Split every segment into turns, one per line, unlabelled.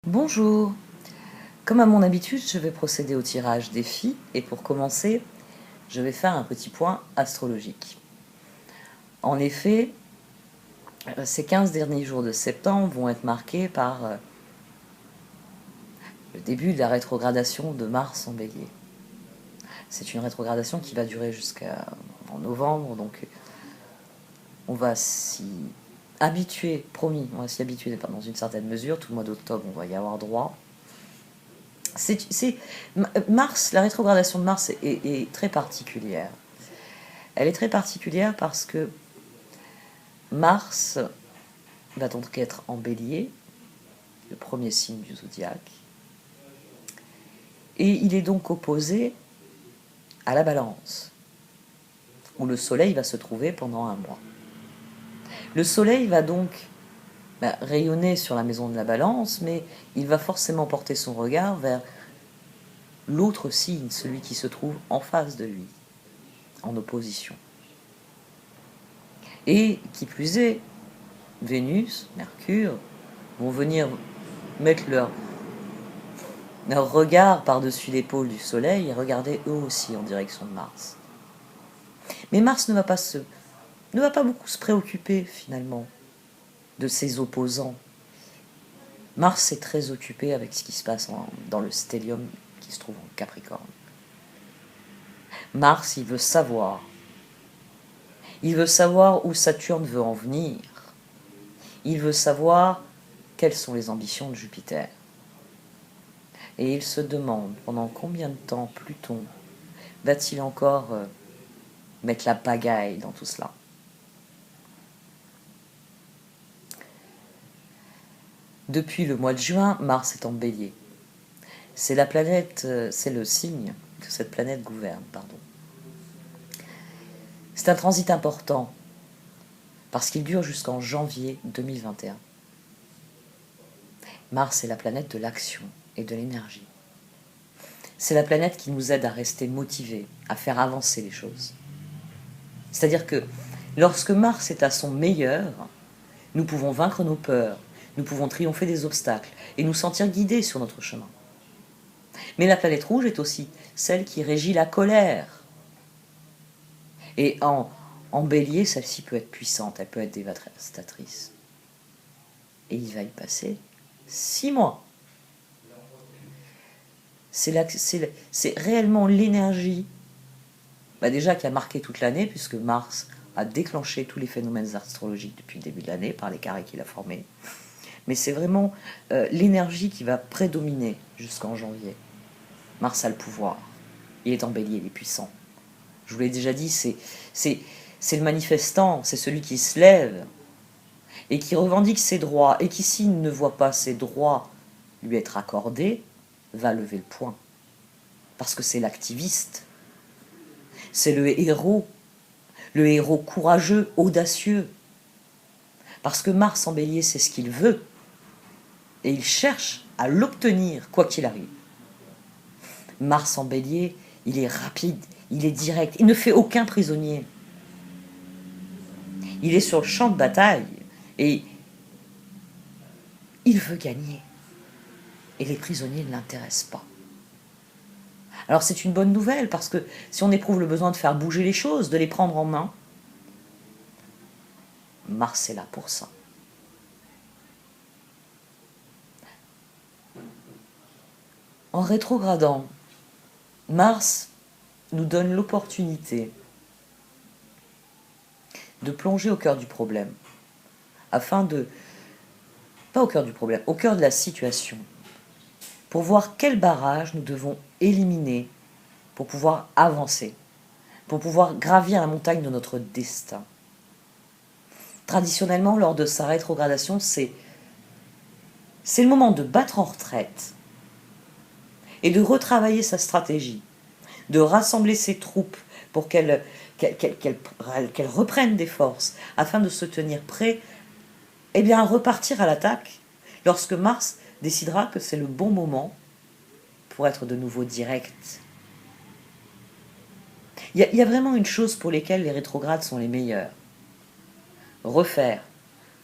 Bonjour. Comme à mon habitude, je vais procéder au tirage des filles et pour commencer, je vais faire un petit point astrologique. En effet, ces 15 derniers jours de septembre vont être marqués par le début de la rétrogradation de Mars en Bélier. C'est une rétrogradation qui va durer jusqu'en novembre, donc on va s'y habituer, promis, on va s'y habituer dans une certaine mesure. Tout le mois d'octobre, on va y avoir droit. Mars, la rétrogradation de Mars est très particulière. Elle est très particulière parce que Mars va donc être en Bélier, le premier signe du zodiaque, et il est donc opposé à la Balance, où le Soleil va se trouver pendant un mois. Le Soleil va donc rayonner sur la maison de la Balance, mais il va forcément porter son regard vers l'autre signe, celui qui se trouve en face de lui, en opposition. Et qui plus est, Vénus, Mercure, vont venir mettre leur regard par-dessus l'épaule du Soleil et regarder eux aussi en direction de Mars. Mais Mars ne va pas beaucoup se préoccuper finalement de ses opposants. Mars est très occupé avec ce qui se passe dans le stellium qui se trouve en Capricorne. Mars, il veut savoir. Il veut savoir où Saturne veut en venir. Il veut savoir quelles sont les ambitions de Jupiter. Et il se demande pendant combien de temps Pluton va-t-il encore mettre la pagaille dans tout cela. Depuis le mois de juin, Mars est en Bélier. C'est la planète, c'est le signe que cette planète gouverne, pardon. C'est un transit important parce qu'il dure jusqu'en janvier 2021. Mars est la planète de l'action et de l'énergie. C'est la planète qui nous aide à rester motivés, à faire avancer les choses. C'est-à-dire que lorsque Mars est à son meilleur, nous pouvons vaincre nos peurs, nous pouvons triompher des obstacles et nous sentir guidés sur notre chemin. Mais la planète rouge est aussi celle qui régit la colère. Et en Bélier, celle-ci peut être puissante, elle peut être dévastatrice. Et il va y passer 6 mois. C'est réellement l'énergie déjà qui a marqué toute l'année, puisque Mars a déclenché tous les phénomènes astrologiques depuis le début de l'année par les carrés qu'il a formés. Mais c'est vraiment l'énergie qui va prédominer jusqu'en janvier. Mars a le pouvoir. Il est en Bélier, il est puissant. Je vous l'ai déjà dit, c'est le manifestant, c'est celui qui se lève et qui revendique ses droits, et qui, s'il ne voit pas ses droits lui être accordés, va lever le poing. Parce que c'est l'activiste. C'est le héros courageux, audacieux. Parce que Mars en Bélier, c'est ce qu'il veut. Et il cherche à l'obtenir, quoi qu'il arrive. Mars en Bélier, il est rapide, il est direct, il ne fait aucun prisonnier. Il est sur le champ de bataille et il veut gagner. Et les prisonniers ne l'intéressent pas. Alors c'est une bonne nouvelle, parce que si on éprouve le besoin de faire bouger les choses, de les prendre en main, Mars est là pour ça. En rétrogradant, Mars nous donne l'opportunité de plonger au cœur du problème, pas au cœur du problème, au cœur de la situation, pour voir quel barrage nous devons éliminer pour pouvoir avancer, pour pouvoir gravir la montagne de notre destin. Traditionnellement, lors de sa rétrogradation, c'est le moment de battre en retraite et de retravailler sa stratégie, de rassembler ses troupes pour qu'elles reprennent des forces afin de se tenir prêts à repartir à l'attaque lorsque Mars décidera que c'est le bon moment pour être de nouveau direct. Il y a vraiment une chose pour lesquelles les rétrogrades sont les meilleurs. Refaire,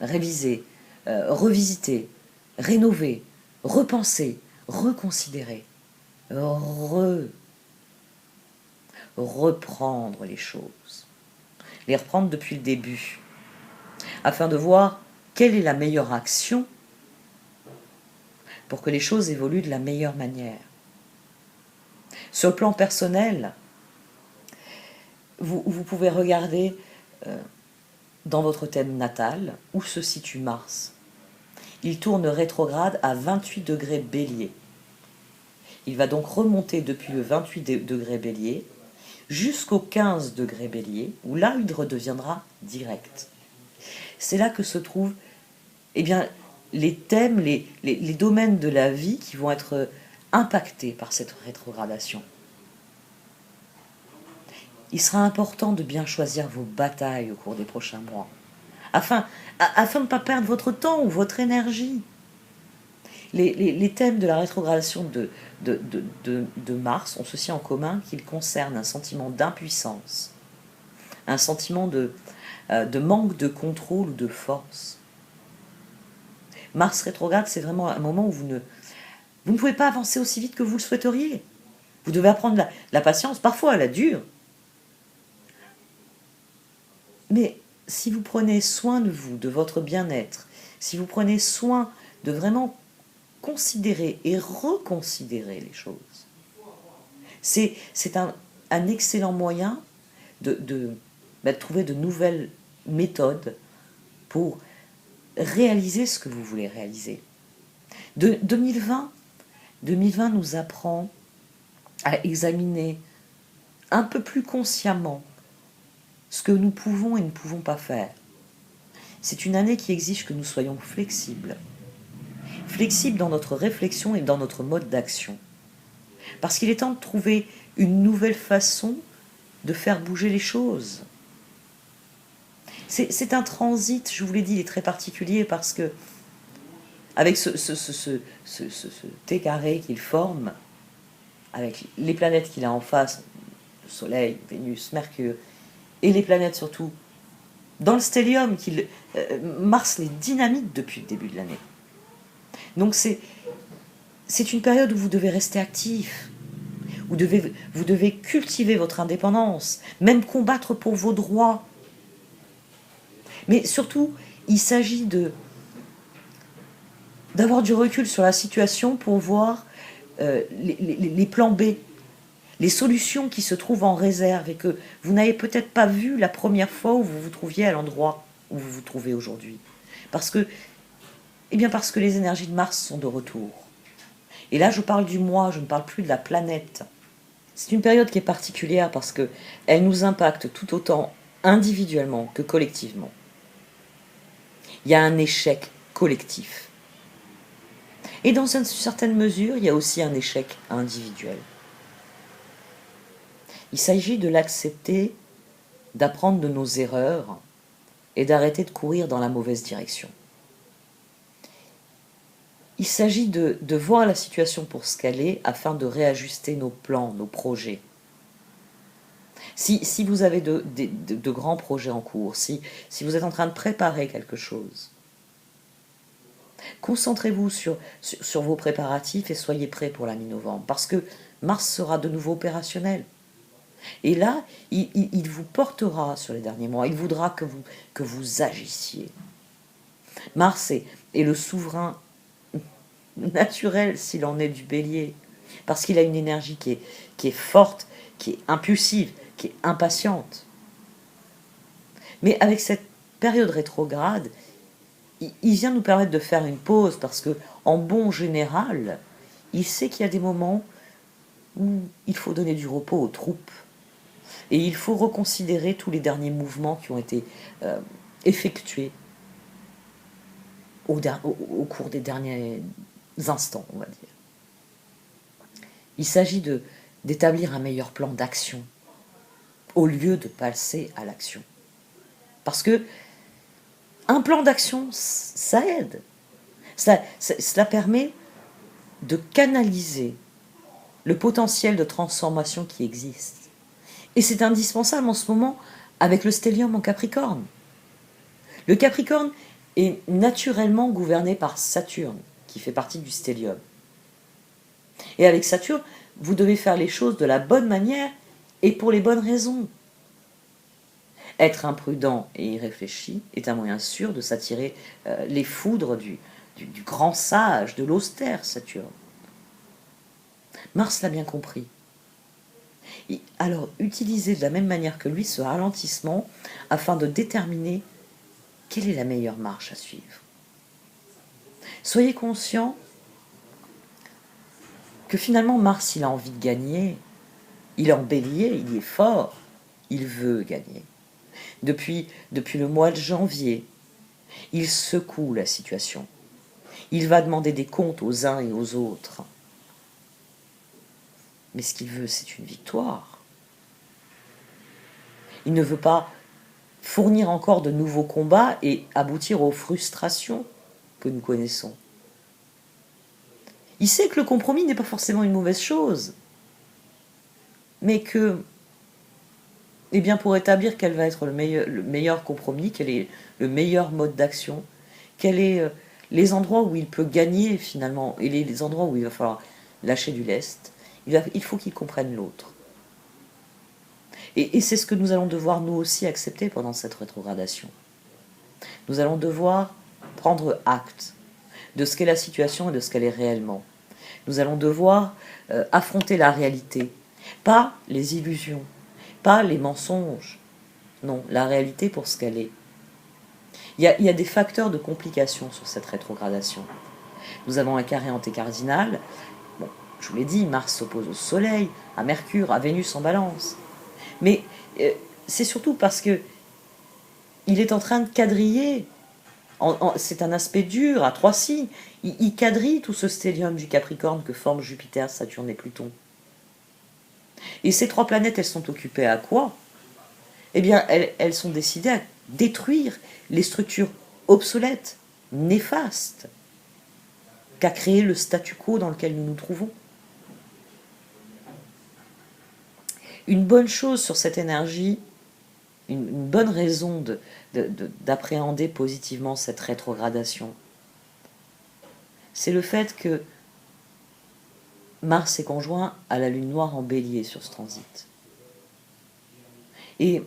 réviser, revisiter, rénover, repenser, reconsidérer, reprendre les choses, les reprendre depuis le début, afin de voir quelle est la meilleure action pour que les choses évoluent de la meilleure manière. Sur le plan personnel, vous pouvez regarder dans votre thème natal où se situe Mars. Il tourne rétrograde à 28 degrés Bélier. Il va donc remonter depuis le 28 degrés Bélier jusqu'au 15 degrés Bélier, où là il redeviendra direct. C'est là que se trouvent les thèmes, les domaines de la vie qui vont être impactés par cette rétrogradation. Il sera important de bien choisir vos batailles au cours des prochains mois, afin de ne pas perdre votre temps ou votre énergie. Les thèmes de la rétrogradation de Mars ont ceci en commun qu'ils concernent un sentiment d'impuissance, un sentiment de manque de contrôle ou de force. Mars rétrograde, c'est vraiment un moment où vous ne pouvez pas avancer aussi vite que vous le souhaiteriez. Vous devez apprendre la patience, parfois elle est dure. Mais si vous prenez soin de vous, de votre bien-être, si vous prenez soin de vraiment considérer et reconsidérer les choses, c'est un excellent moyen de trouver de nouvelles méthodes pour réaliser ce que vous voulez réaliser. 2020 nous apprend à examiner un peu plus consciemment ce que nous pouvons et ne pouvons pas faire. C'est une année qui exige que nous soyons flexibles dans notre réflexion et dans notre mode d'action. Parce qu'il est temps de trouver une nouvelle façon de faire bouger les choses. C'est un transit, je vous l'ai dit, il est très particulier parce que avec ce T carré qu'il forme, avec les planètes qu'il a en face, le Soleil, Vénus, Mercure, et les planètes surtout, dans le stellium, Mars les dynamite depuis le début de l'année. Donc c'est une période où vous devez rester actif, où vous devez cultiver votre indépendance, même combattre pour vos droits. Mais surtout, il s'agit d'avoir du recul sur la situation pour voir les plans B, les solutions qui se trouvent en réserve et que vous n'avez peut-être pas vu la première fois où vous vous trouviez à l'endroit où vous vous trouvez aujourd'hui. Parce que les énergies de Mars sont de retour. Et là, je parle du moi, je ne parle plus de la planète. C'est une période qui est particulière parce qu'elle nous impacte tout autant individuellement que collectivement. Il y a un échec collectif. Et dans une certaine mesure, il y a aussi un échec individuel. Il s'agit de l'accepter, d'apprendre de nos erreurs et d'arrêter de courir dans la mauvaise direction. Il s'agit de voir la situation pour ce qu'elle est afin de réajuster nos plans, nos projets. Si vous avez de grands projets en cours, si vous êtes en train de préparer quelque chose, concentrez-vous sur vos préparatifs et soyez prêts pour la mi-novembre, parce que Mars sera de nouveau opérationnel. Et là, il vous portera sur les derniers mois, il voudra que vous agissiez. Mars est le souverain naturel, s'il en est du Bélier, parce qu'il a une énergie qui est forte, qui est impulsive, qui est impatiente. Mais avec cette période rétrograde, il vient nous permettre de faire une pause, parce que en bon général, il sait qu'il y a des moments où il faut donner du repos aux troupes. Et il faut reconsidérer tous les derniers mouvements qui ont été effectués au cours des derniers instants, on va dire. Il s'agit d'établir un meilleur plan d'action au lieu de passer à l'action. Parce que un plan d'action, ça aide. Cela permet de canaliser le potentiel de transformation qui existe. Et c'est indispensable en ce moment avec le stellium en Capricorne. Le Capricorne est naturellement gouverné par Saturne, qui fait partie du stellium. Et avec Saturne, vous devez faire les choses de la bonne manière et pour les bonnes raisons. Être imprudent et irréfléchi est un moyen sûr de s'attirer les foudres du grand sage, de l'austère Saturne. Mars l'a bien compris. Et alors, utilisez de la même manière que lui ce ralentissement afin de déterminer quelle est la meilleure marche à suivre. Soyez conscient que finalement Mars, il a envie de gagner, il est en bélier, il est fort, il veut gagner. Depuis le mois de janvier, il secoue la situation. Il va demander des comptes aux uns et aux autres. Mais ce qu'il veut, c'est une victoire. Il ne veut pas fournir encore de nouveaux combats et aboutir aux frustrations que nous connaissons. Il sait que le compromis n'est pas forcément une mauvaise chose, mais que, eh bien, pour établir quel va être le meilleur compromis, quel est le meilleur mode d'action, quels sont les endroits où il peut gagner finalement, et les endroits où il va falloir lâcher du lest, il faut qu'il comprenne l'autre. Et c'est ce que nous allons devoir nous aussi accepter pendant cette rétrogradation. Nous allons devoir prendre acte de ce qu'est la situation et de ce qu'elle est réellement. Nous allons devoir affronter la réalité, pas les illusions, pas les mensonges. Non, la réalité pour ce qu'elle est. Il y a des facteurs de complication sur cette rétrogradation. Nous avons un carré antécardinal. Bon, je vous l'ai dit, Mars s'oppose au Soleil, à Mercure, à Vénus en Balance. Mais c'est surtout parce que il est en train de quadriller. C'est un aspect dur, à 3 signes. Il quadrille tout ce stellium du Capricorne que forment Jupiter, Saturne et Pluton. Et ces 3 planètes, elles sont occupées à quoi? Eh bien, elles sont décidées à détruire les structures obsolètes, néfastes, qu'a créé le statu quo dans lequel nous nous trouvons. Une bonne chose sur cette énergie, une bonne raison d'appréhender positivement cette rétrogradation, c'est le fait que Mars est conjoint à la Lune noire en Bélier sur ce transit. Et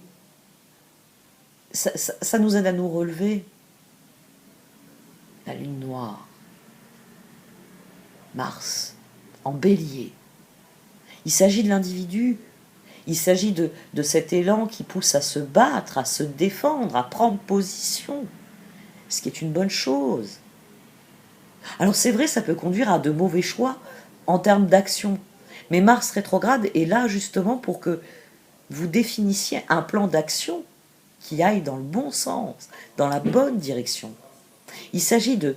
ça nous aide à nous relever. La Lune noire, Mars, en Bélier. Il s'agit de l'individu. Il s'agit de cet élan qui pousse à se battre, à se défendre, à prendre position, ce qui est une bonne chose. Alors c'est vrai, ça peut conduire à de mauvais choix en termes d'action. Mais Mars rétrograde est là justement pour que vous définissiez un plan d'action qui aille dans le bon sens, dans la bonne direction. Il s'agit de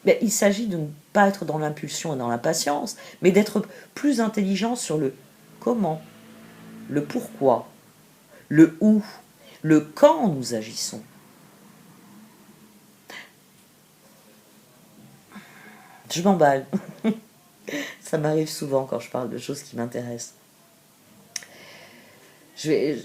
ne pas être dans l'impulsion et dans l'impatience, mais d'être plus intelligent sur le comment, le pourquoi, le où, le quand nous agissons. Je m'emballe. Ça m'arrive souvent quand je parle de choses qui m'intéressent. Je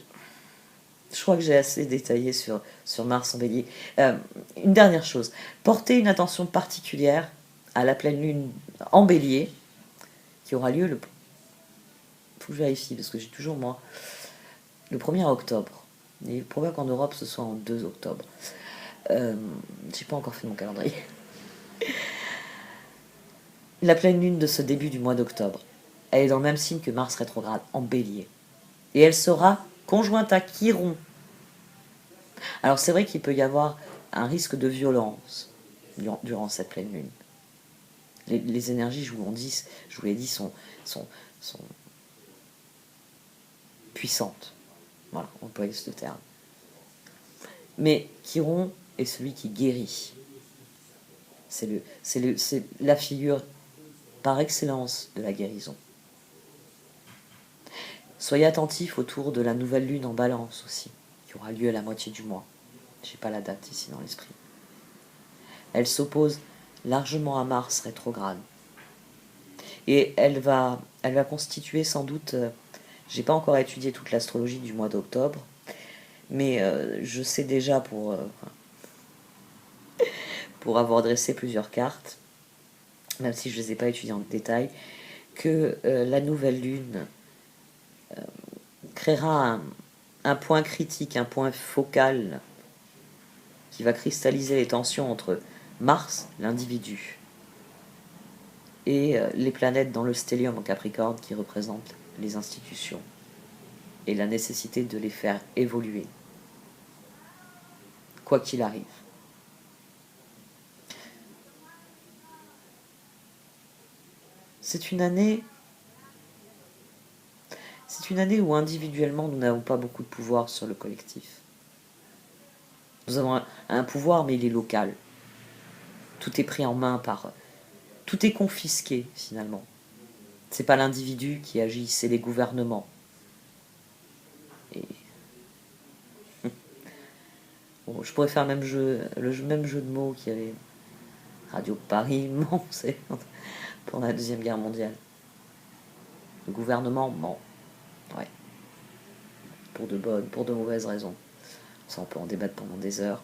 crois que j'ai assez détaillé sur Mars en Bélier. Une dernière chose. Portez une attention particulière à la pleine lune en Bélier, qui aura lieu faut que je vérifie, parce que j'ai toujours, moi, le 1er octobre. Il est probable qu'en Europe, ce soit en 2 octobre. J'ai pas encore fait mon calendrier. La pleine lune de ce début du mois d'octobre, elle est dans le même signe que Mars rétrograde, en Bélier. Et elle sera conjointe à Chiron. Alors c'est vrai qu'il peut y avoir un risque de violence durant cette pleine lune. Les énergies, je vous l'ai dit, sont puissantes. Voilà, on peut employer ce terme. Mais Chiron est celui qui guérit. C'est la figure par excellence de la guérison. Soyez attentifs autour de la nouvelle lune en Balance aussi, qui aura lieu à la moitié du mois. Je n'ai pas la date ici dans l'esprit. Elle s'oppose largement à Mars rétrograde. Et elle va constituer sans doute, j'ai pas encore étudié toute l'astrologie du mois d'octobre, mais je sais déjà pour avoir dressé plusieurs cartes, même si je ne les ai pas étudiés en détail, que la nouvelle lune créera un point critique, un point focal qui va cristalliser les tensions entre Mars, l'individu, et les planètes dans le stellium en Capricorne qui représentent les institutions et la nécessité de les faire évoluer, quoi qu'il arrive. C'est une année où individuellement nous n'avons pas beaucoup de pouvoir sur le collectif. Nous avons un pouvoir, mais il est local. Tout est pris en main par... Tout est confisqué, finalement. C'est pas l'individu qui agit, c'est les gouvernements. Et... Bon, je pourrais faire le même jeu de mots qu'il y avait Radio Paris, ment, c'est pendant la Deuxième Guerre mondiale. Le gouvernement ment. Ouais. Pour de bonnes, pour de mauvaises raisons. Ça, on peut en débattre pendant des heures.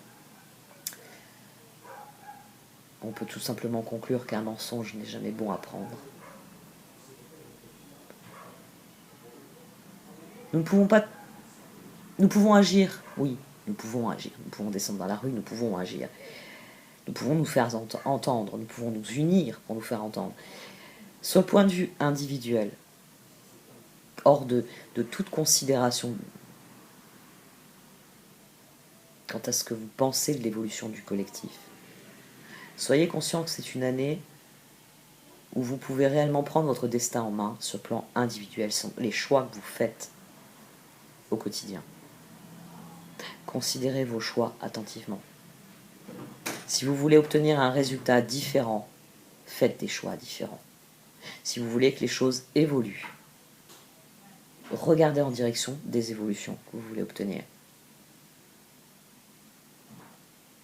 On peut tout simplement conclure qu'un mensonge n'est jamais bon à prendre. Nous pouvons agir, oui, nous pouvons agir. Nous pouvons descendre dans la rue, nous pouvons agir. Nous pouvons nous faire entendre, nous pouvons nous unir pour nous faire entendre. Sur le point de vue individuel, hors de toute considération quant à ce que vous pensez de l'évolution du collectif, soyez conscient que c'est une année où vous pouvez réellement prendre votre destin en main sur le plan individuel, les choix que vous faites au quotidien. Considérez vos choix attentivement. Si vous voulez obtenir un résultat différent, faites des choix différents. Si vous voulez que les choses évoluent, regardez en direction des évolutions que vous voulez obtenir.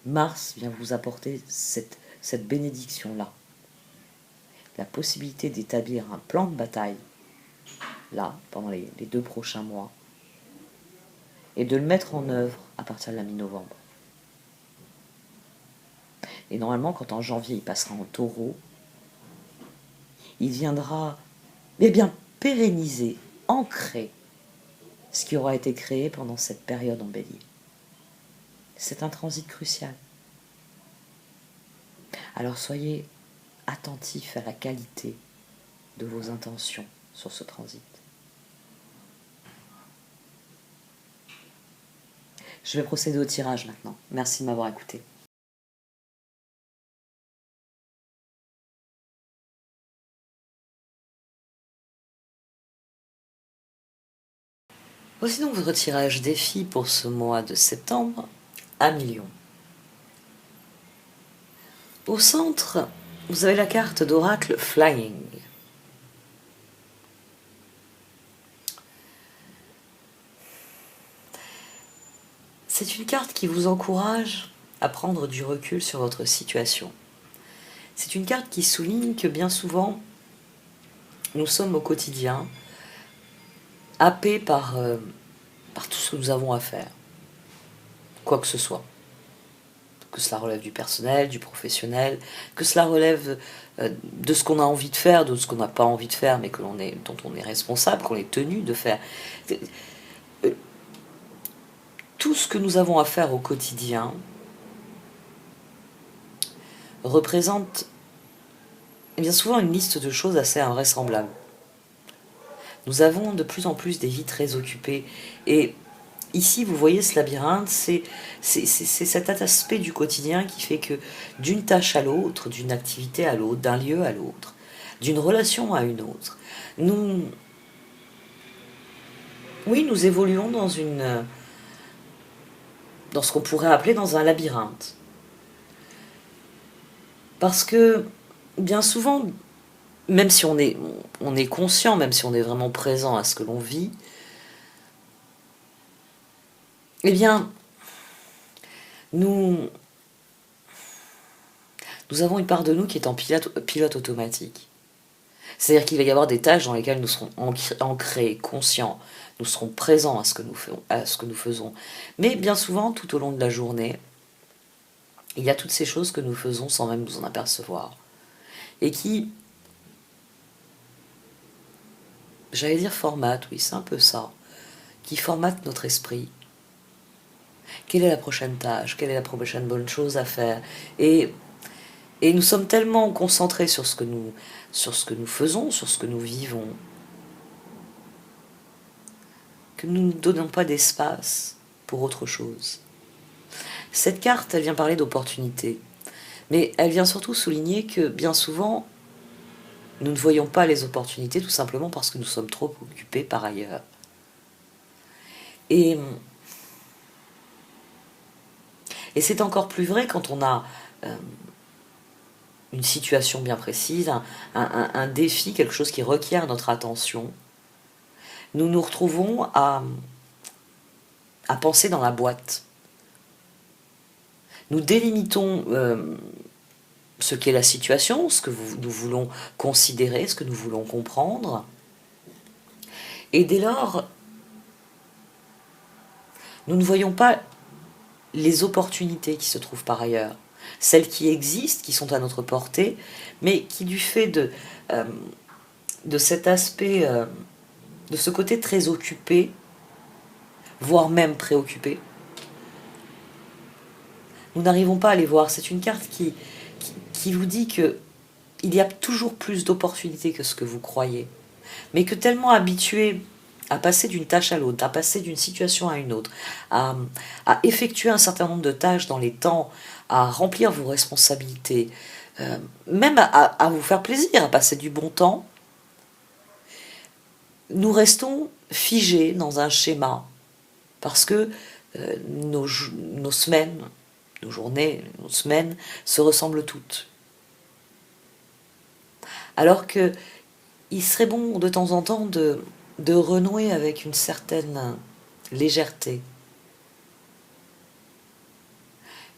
Mars vient vous apporter cette bénédiction-là. La possibilité d'établir un plan de bataille, là, pendant les 2 prochains mois, et de le mettre en œuvre à partir de la mi-novembre. Et normalement, quand en janvier il passera en taureau, il viendra pérenniser, ancrer ce qui aura été créé pendant cette période en bélier. C'est un transit crucial. Alors soyez attentifs à la qualité de vos intentions sur ce transit. Je vais procéder au tirage maintenant. Merci de m'avoir écouté. Voici donc votre tirage défi pour ce mois de septembre à millions. Au centre, vous avez la carte d'oracle Flying. C'est une carte qui vous encourage à prendre du recul sur votre situation. C'est une carte qui souligne que bien souvent, nous sommes au quotidien happés par tout ce que nous avons à faire, quoi que ce soit. Que cela relève du personnel, du professionnel, que cela relève de ce qu'on a envie de faire, de ce qu'on n'a pas envie de faire, mais dont on est responsable, qu'on est tenu de faire. Tout ce que nous avons à faire au quotidien représente bien souvent une liste de choses assez invraisemblables. Nous avons de plus en plus des vies très occupées, et ici, vous voyez ce labyrinthe, c'est cet aspect du quotidien qui fait que d'une tâche à l'autre, d'une activité à l'autre, d'un lieu à l'autre, d'une relation à une autre, nous évoluons dans ce qu'on pourrait appeler dans un labyrinthe. Parce que, bien souvent, même si on est conscient, même si on est vraiment présent à ce que l'on vit, eh bien, nous avons une part de nous qui est en pilote automatique. C'est-à-dire qu'il va y avoir des tâches dans lesquelles nous serons ancrés, conscients, nous serons présents à ce que nous faisons. Mais bien souvent, tout au long de la journée, il y a toutes ces choses que nous faisons sans même nous en apercevoir. et qui, j'allais dire formate, oui, c'est un peu ça, qui formate notre esprit. Quelle est la prochaine tâche? Quelle est la prochaine bonne chose à faire? Et, et nous sommes tellement concentrés sur ce que nous faisons, sur ce que nous vivons, que nous ne donnons pas d'espace pour autre chose. Cette carte, elle vient parler d'opportunités, mais elle vient surtout souligner que bien souvent, nous ne voyons pas les opportunités tout simplement parce que nous sommes trop occupés par ailleurs. Et c'est encore plus vrai quand on a une situation bien précise, un défi, quelque chose qui requiert notre attention. Nous nous retrouvons à penser dans la boîte. Nous délimitons ce qu'est la situation, ce que nous voulons considérer, ce que nous voulons comprendre. Et dès lors, nous ne voyons pas les opportunités qui se trouvent par ailleurs, celles qui existent, qui sont à notre portée, mais qui du fait de cet aspect, de ce côté très occupé, voire même préoccupé, nous n'arrivons pas à les voir. C'est une carte qui vous dit que il y a toujours plus d'opportunités que ce que vous croyez, mais que tellement habitué à passer d'une tâche à l'autre, à passer d'une situation à une autre, à effectuer un certain nombre de tâches dans les temps, à remplir vos responsabilités, même à vous faire plaisir, à passer du bon temps, nous restons figés dans un schéma, parce que nos semaines, nos journées, nos semaines se ressemblent toutes. Alors que il serait bon de temps en temps de renouer avec une certaine légèreté.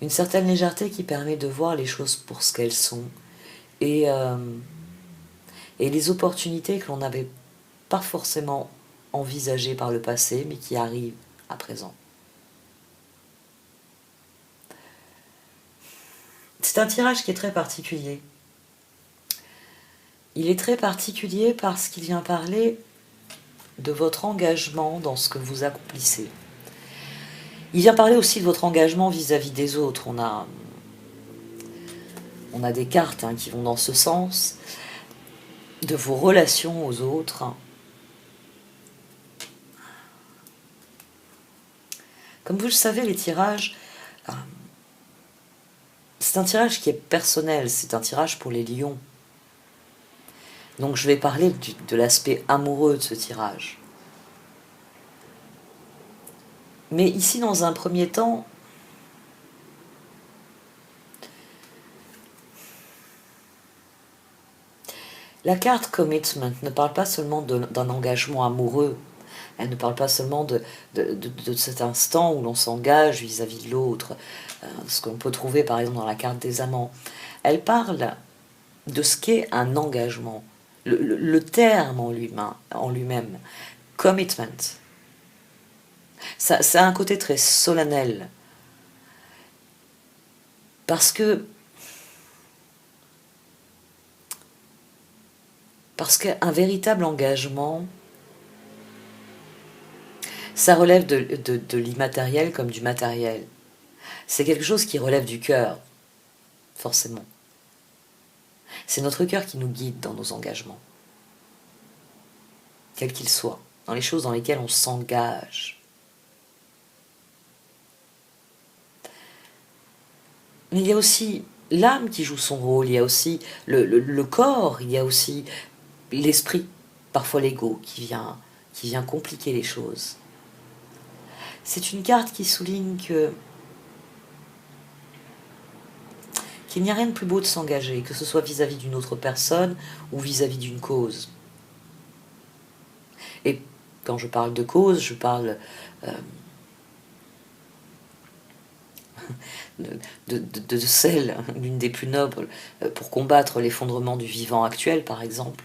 Une certaine légèreté qui permet de voir les choses pour ce qu'elles sont. Et les opportunités que l'on n'avait pas forcément envisagées par le passé, mais qui arrivent à présent. C'est un tirage qui est très particulier. Il est très particulier parce qu'il vient parler de votre engagement dans ce que vous accomplissez. Il vient parler aussi de votre engagement vis-à-vis des autres. On a des cartes qui vont dans ce sens, de vos relations aux autres. Comme vous le savez, les tirages, c'est un tirage qui est personnel, c'est un tirage pour les lions. Donc je vais parler de l'aspect amoureux de ce tirage. Mais ici, dans un premier temps, la carte Commitment ne parle pas seulement d'un engagement amoureux. Elle ne parle pas seulement de cet instant où l'on s'engage vis-à-vis de l'autre, ce qu'on peut trouver par exemple dans la carte des amants. Elle parle de ce qu'est un engagement, le terme en lui-même, commitment. Ça a un côté très solennel. Parce qu'un véritable engagement, ça relève de l'immatériel comme du matériel. C'est quelque chose qui relève du cœur, forcément. C'est notre cœur qui nous guide dans nos engagements, quels qu'ils soient, dans les choses dans lesquelles on s'engage. Mais il y a aussi l'âme qui joue son rôle, il y a aussi le corps, il y a aussi l'esprit, parfois l'ego, qui vient compliquer les choses. C'est une carte qui souligne qu'il n'y a rien de plus beau de s'engager, que ce soit vis-à-vis d'une autre personne ou vis-à-vis d'une cause. Et quand je parle de cause, je parle de celle, l'une des plus nobles, pour combattre l'effondrement du vivant actuel, par exemple,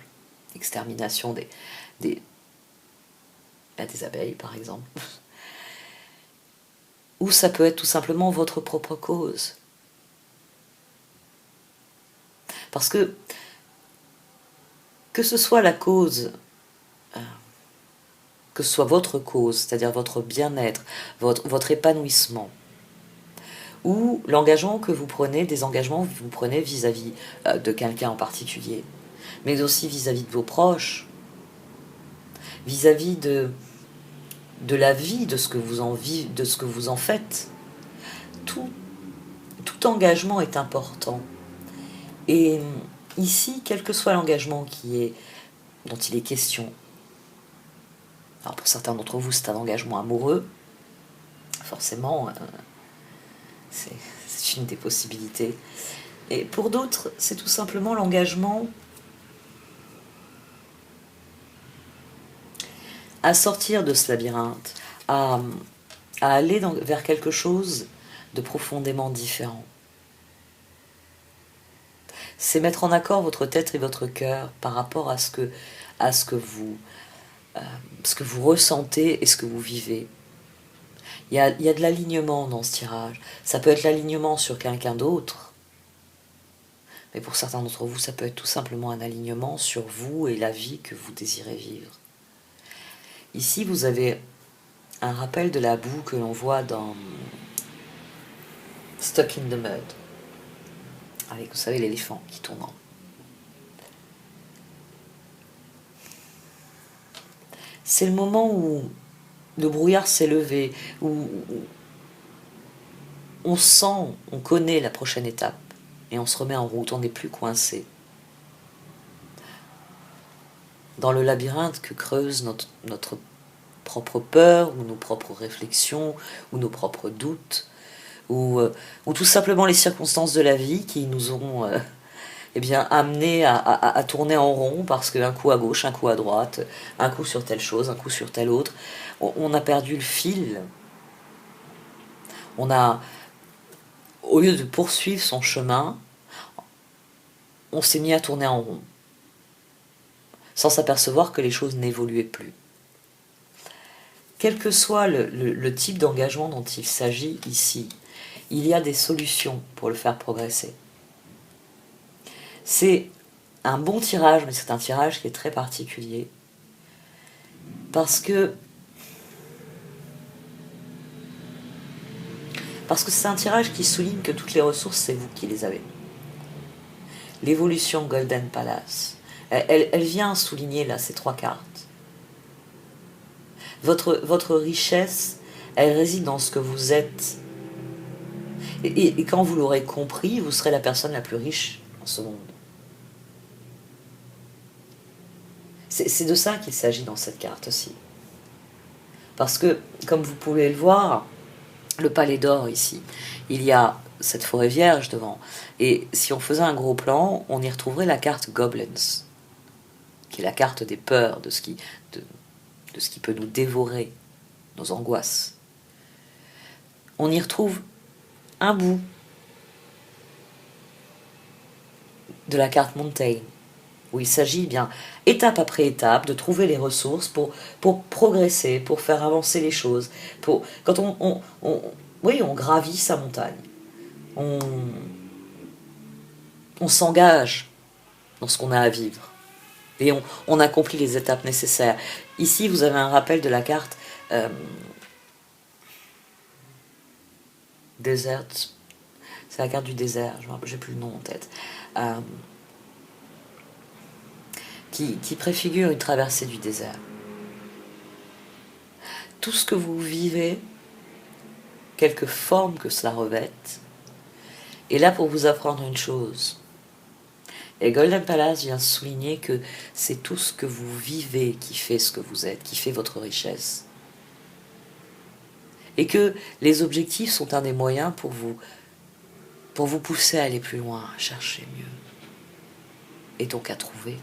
l'extermination des abeilles, par exemple. Ou ça peut être tout simplement votre propre cause. Parce que Que ce soit la cause, que ce soit votre cause, c'est-à-dire votre bien-être, votre épanouissement, ou l'engagement que vous prenez, des engagements que vous prenez vis-à-vis de quelqu'un en particulier, mais aussi vis-à-vis de vos proches, vis-à-vis de la vie, de ce que vous en vivez, de ce que vous en faites. Tout engagement est important. Et ici, quel que soit l'engagement dont il est question, alors pour certains d'entre vous c'est un engagement amoureux, forcément c'est une des possibilités. Et pour d'autres, c'est tout simplement l'engagement à sortir de ce labyrinthe, à aller vers quelque chose de profondément différent. C'est mettre en accord votre tête et votre cœur par rapport à ce que vous ressentez et ce que vous vivez. Il y a de l'alignement dans ce tirage. Ça peut être l'alignement sur quelqu'un d'autre, mais pour certains d'entre vous, ça peut être tout simplement un alignement sur vous et la vie que vous désirez vivre. Ici, vous avez un rappel de la boue que l'on voit dans Stuck in the Mud, avec, vous savez, l'éléphant qui tourne en rond. C'est le moment où le brouillard s'est levé, où on sent, on connaît la prochaine étape, et on se remet en route, on n'est plus coincé dans le labyrinthe que creuse notre propre peur, ou nos propres réflexions, ou nos propres doutes, ou tout simplement les circonstances de la vie qui nous ont amenés à tourner en rond, parce qu'un coup à gauche, un coup à droite, un coup sur telle chose, un coup sur telle autre, on a perdu le fil. Au lieu de poursuivre son chemin, on s'est mis à tourner en rond, sans s'apercevoir que les choses n'évoluaient plus. Quel que soit le type d'engagement dont il s'agit ici, il y a des solutions pour le faire progresser. C'est un bon tirage, mais c'est un tirage qui est très particulier, parce que c'est un tirage qui souligne que toutes les ressources, c'est vous qui les avez. L'évolution Golden Palace, elle vient souligner là ces trois cartes. Votre richesse, elle réside dans ce que vous êtes. Et quand vous l'aurez compris, vous serez la personne la plus riche en ce monde. C'est de ça qu'il s'agit dans cette carte aussi. Parce que, comme vous pouvez le voir, le palais d'or ici, il y a cette forêt vierge devant. Et si on faisait un gros plan, on y retrouverait la carte Goblins, qui est la carte des peurs, de ce qui peut nous dévorer, nos angoisses. On y retrouve un bout de la carte Montaigne, où il s'agit bien, étape après étape, de trouver les ressources pour progresser, pour faire avancer les choses. Quand on gravit sa montagne, on s'engage dans ce qu'on a à vivre. Et on accomplit les étapes nécessaires. Ici, vous avez un rappel de la carte Desert. C'est la carte du désert, j'ai plus le nom en tête. Qui préfigure une traversée du désert. Tout ce que vous vivez, quelque forme que cela revête, est là pour vous apprendre une chose. Et Golden Palace vient souligner que c'est tout ce que vous vivez qui fait ce que vous êtes, qui fait votre richesse. Et que les objectifs sont un des moyens pour vous pousser à aller plus loin, à chercher mieux. Et donc à trouver.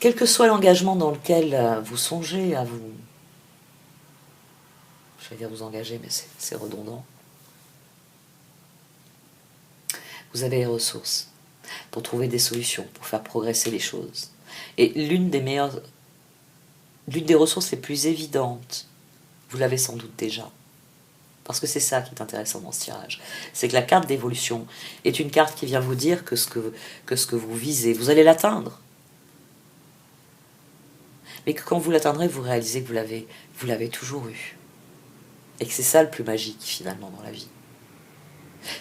Quel que soit l'engagement dans lequel vous songez à vous... Je vais dire vous engager, mais c'est redondant. Vous avez les ressources pour trouver des solutions, pour faire progresser les choses. Et l'une des ressources les plus évidentes, vous l'avez sans doute déjà, Parce que c'est ça qui est intéressant dans ce tirage. C'est que la carte d'évolution est une carte qui vient vous dire que ce que vous visez, vous allez l'atteindre. Mais que quand vous l'atteindrez, vous réalisez que vous l'avez toujours eu. Et que c'est ça le plus magique, finalement, dans la vie.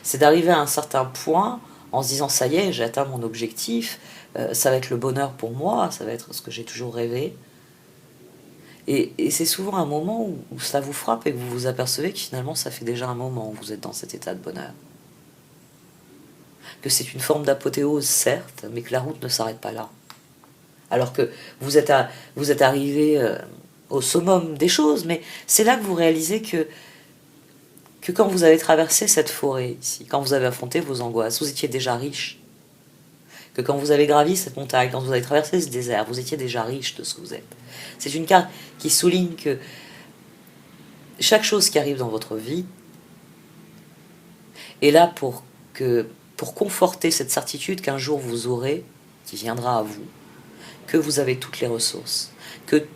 C'est d'arriver à un certain point en se disant, ça y est, j'ai atteint mon objectif, ça va être le bonheur pour moi, ça va être ce que j'ai toujours rêvé. Et c'est souvent un moment où ça vous frappe et que vous vous apercevez que finalement ça fait déjà un moment où vous êtes dans cet état de bonheur. Que c'est une forme d'apothéose, certes, mais que la route ne s'arrête pas là. Alors que vous êtes arrivé au summum des choses, mais c'est là que vous réalisez que quand vous avez traversé cette forêt ici, quand vous avez affronté vos angoisses, vous étiez déjà riche. Que quand vous avez gravi cette montagne, quand vous avez traversé ce désert, vous étiez déjà riche de ce que vous êtes. C'est une carte qui souligne que chaque chose qui arrive dans votre vie est là pour conforter cette certitude qu'un jour vous aurez, qui viendra à vous, que vous avez toutes les ressources, que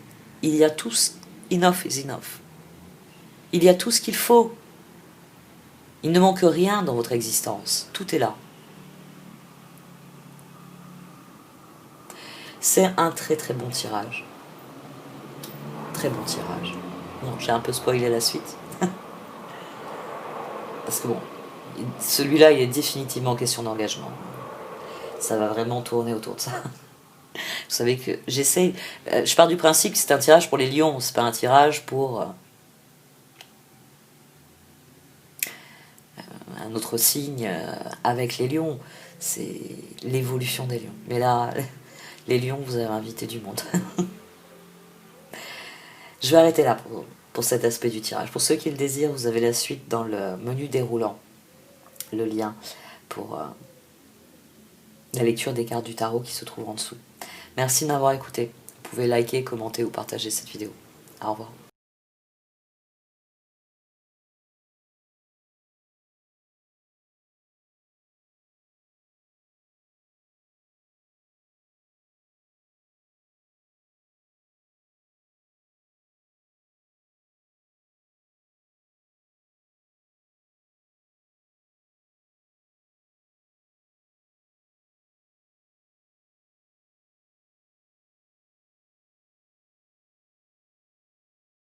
il y a tout, enough is enough. Il y a tout ce qu'il faut. Il ne manque rien dans votre existence. Tout est là. C'est un très très bon tirage. Très bon tirage. Non, j'ai un peu spoilé la suite. Parce que bon, celui-là, il est définitivement question d'engagement. Ça va vraiment tourner autour de ça. Vous savez que j'essaie... je pars du principe que c'est un tirage pour les lions, c'est pas un tirage pour... un autre signe avec les lions. C'est l'évolution des lions. Mais là, les lions, vous avez invité du monde. Je vais arrêter là pour cet aspect du tirage. Pour ceux qui le désirent, vous avez la suite dans le menu déroulant. Le lien pour la lecture des cartes du tarot qui se trouve en dessous. Merci de m'avoir écouté. Vous pouvez liker, commenter ou partager cette vidéo. Au revoir.